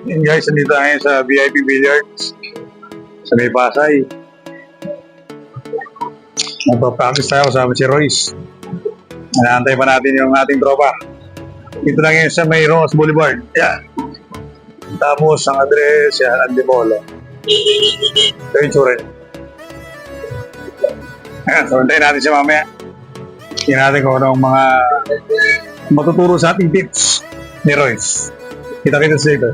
Yun guys, nandito tayo sa VIP Billiards sa May Pasay. Magpa-practice tayo kasama si Royce. Inaantay pa natin yung ating tropa. Dito lang yun sa May Rose Boulevard. Yan. Tapos ang address, yan, Antipolo. Ito yung tsura niya. Ayan, so antayin natin siya mamaya. Tingnan natin kung anong mga matuturo sa ating tips ni Royce. Kita-kita sa dito.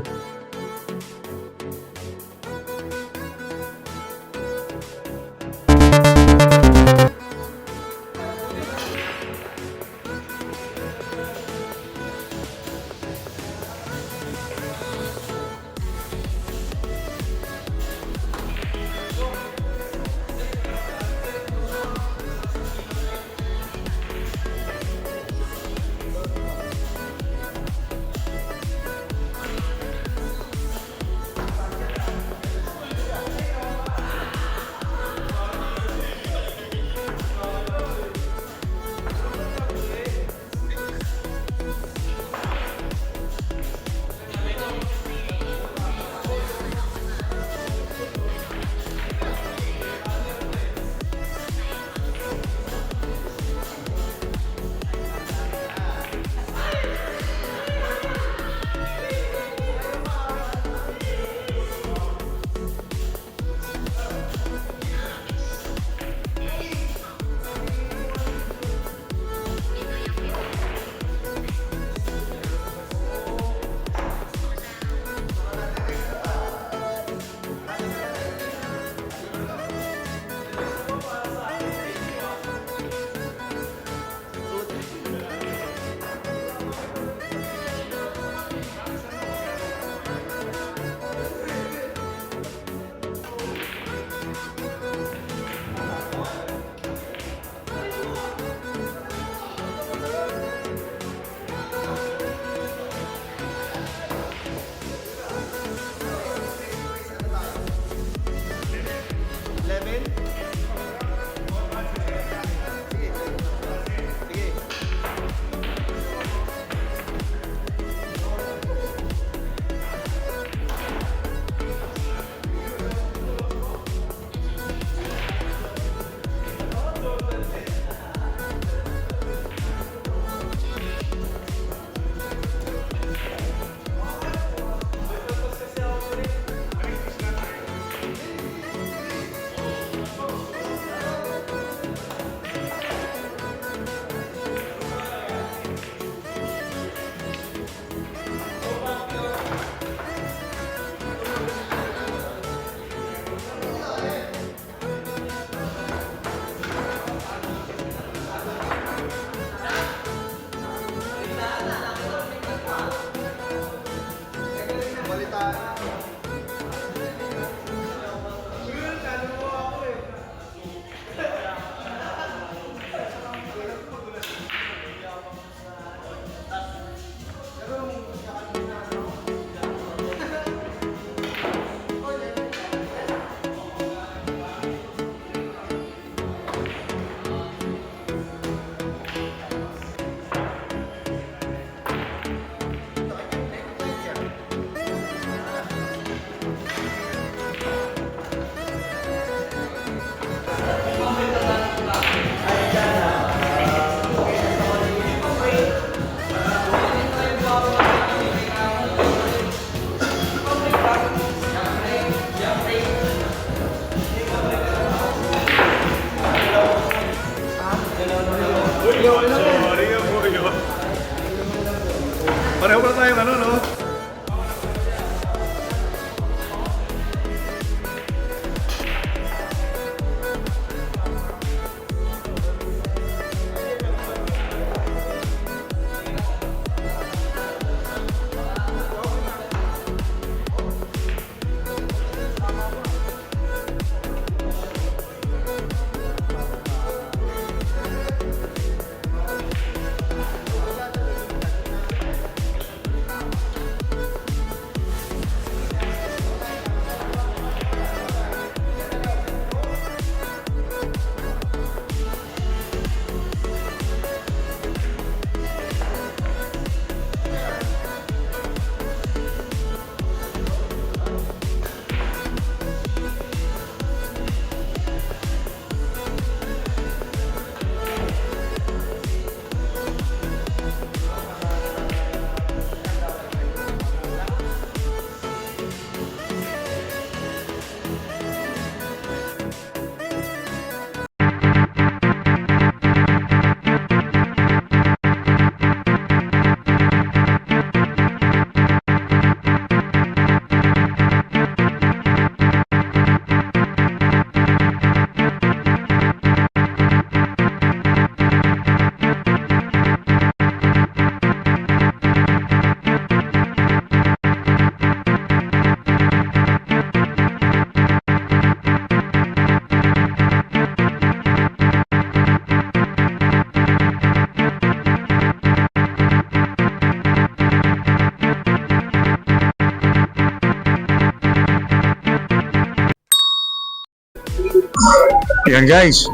Yan guys,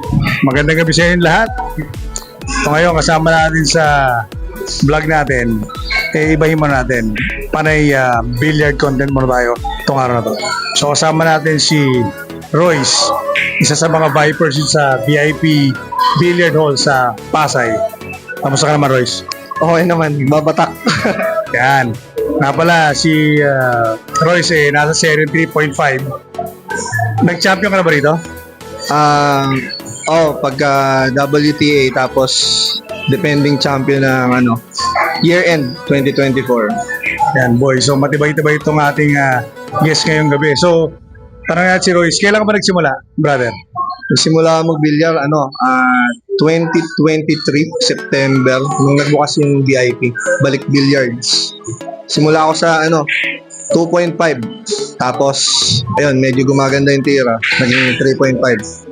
magandang gabi sa inyo lahat. So ngayon kasama natin sa vlog natin, ibahin mo natin. Panay billiard content muna tayo itong araw na to. So kasama natin si Royce, isa sa mga Vipers sa VIP Billiard Hall sa Pasay. Kamusta ka naman, Royce? Okay naman, babatak. Yan. Nga pala, si Royce nasa series 3.5. Nag-champion ka na ba rito? Pagka WTA tapos defending champion ng year-end 2024. Yan, boy. So, matibay-tibay itong ating guest ngayong gabi. So, tanong natin si Royce, kailan ka ba nagsimula, brother? Nagsimula mag-bilyar, 2023, September, nung nagbukas yung VIP, Balik Billiards. Simula ako sa 2.5. Tapos, ayun, medyo gumaganda yung tira. Naging 3.5.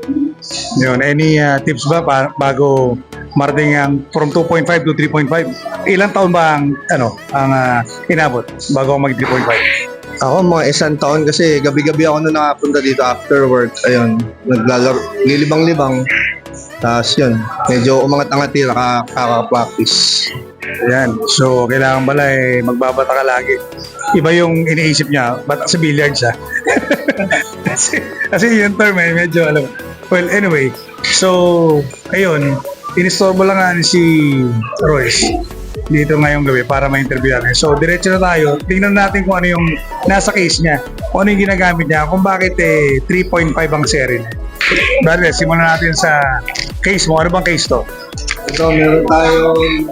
Yun, any tips ba bago marating ang from 2.5 to 3.5? Ilang taon ba ang inabot bago ako mag 3.5? Ako, mga isang taon kasi gabi-gabi ako na nakapunta dito after work. Ayun, naglalaro, lilibang-libang. Tapos yun, medyo umangat-angat tira, kaka-practice. Yan. So, kailangan pala magbabata ka lagi. Iba yung iniisip niya, bata sa billiard siya. kasi yung term medyo alam. Well, anyway. So, ayun. Inistorbo lang nga si Royce dito ngayong gabi para ma-interview natin. So, diretso na tayo. Tingnan natin kung ano yung nasa case niya. Kung ano yung ginagamit niya. Kung bakit 3.5 ang series. Brother, simulan natin sa case mo. Ano bang case to? Ito, meron tayong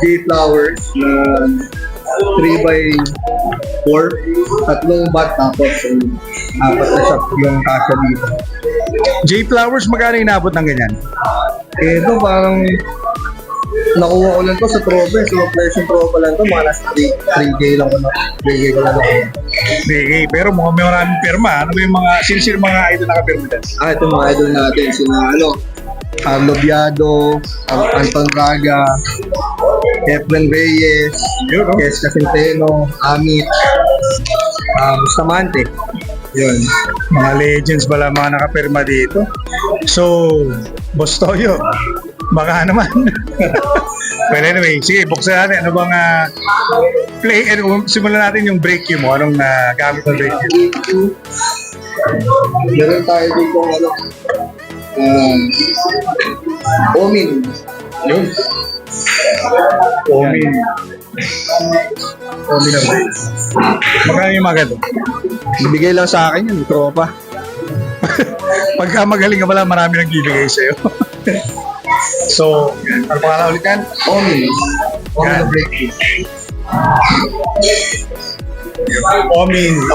J-Flowers na 3x4, tatlong bat, tapos apat na shot yung kasya dito. J-Flowers, magkano inabot ng ganyan? Ito parang nakuha ko lang to sa tropa, so version tropa lang to, mga nasa 3K lang ko na. 3K ko lang ako. Okay, pero mukhang may maraming pirma. Ano ba yung mga sincere mga idol nakapirma dyan? Ito mga idol natin, sina Carlo Biado, Anton Raga, Efren Reyes, Jessica Centeno, Amit, Bustamante. Yun. Mga legends pala mga nakapirma dito. So, Boss Toyo, baka naman. Well, anyway, sige, buksan natin. Ano bang play, simulan natin yung break cue mo. Anong gamit ng break cue? Meron tayo dito Omin. Yun. Omin. Omin na break. Magkano yung mga ganito? Bibigay lang sa akin yun, tropa. Pagka magaling ka pala, marami nang bibigay sa'yo. So, ano pangalan ulit yan? Omin. Omin Yan. na break.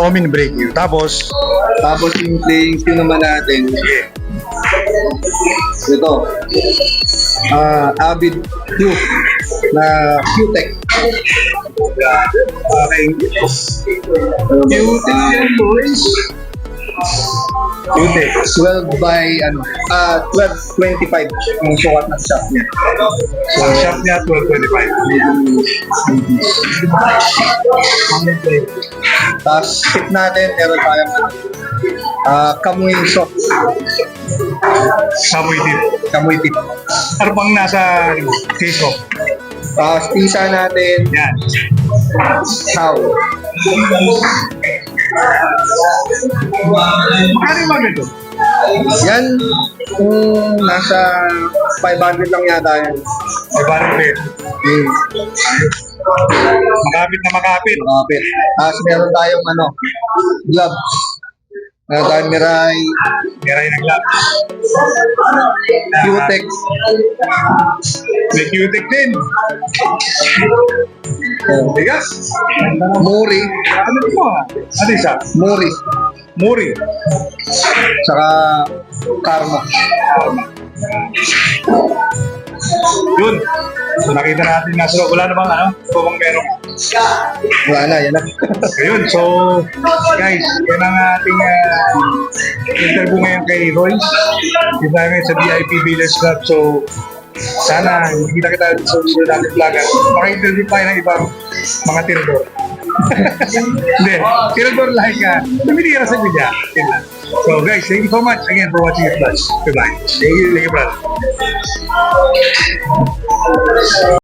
Omin break you. Tapos, Yung playing cue naman natin, ito, Avid Q na Q-Tech. okay. Q-Tech boys. Q-Tech. 12 by 12.25 yung sukat ng shot niya. So, shot niya 12.25. Tapos tip natin, meron tayong Kamuy soft. Samoy din. Kamuy tip. Ano bang nasa case of? Tapos pisa natin, Yan. Chow. Ano yung mga ganito? Yan, nasa 500 lang yata yan. May parang pet. Hmm. Makapit na makapit. Kapit. Tapos meron tayong gloves. Meron tayong Mirai, Meron yung nag-lap. Q-Tech, May Q-Tech din. Bigas. Muri, Ano ito mo? Ano isa? Muri, Muri. saka Karma. Yun. So nakita natin na so, wala na bang bang meron. Wala na, yan na. Ayun, so guys, yan ang ating interview ngayon kay Royce. Kita ngayon sa VIP Village Club. So sana hindi kita sa video natin vlog. Maka-interview tayo ng ibang mga tirador. Hindi, tirador like tumitira sa media. So guys, thank you so much again for watching this vlog. Goodbye. Thank you, brother.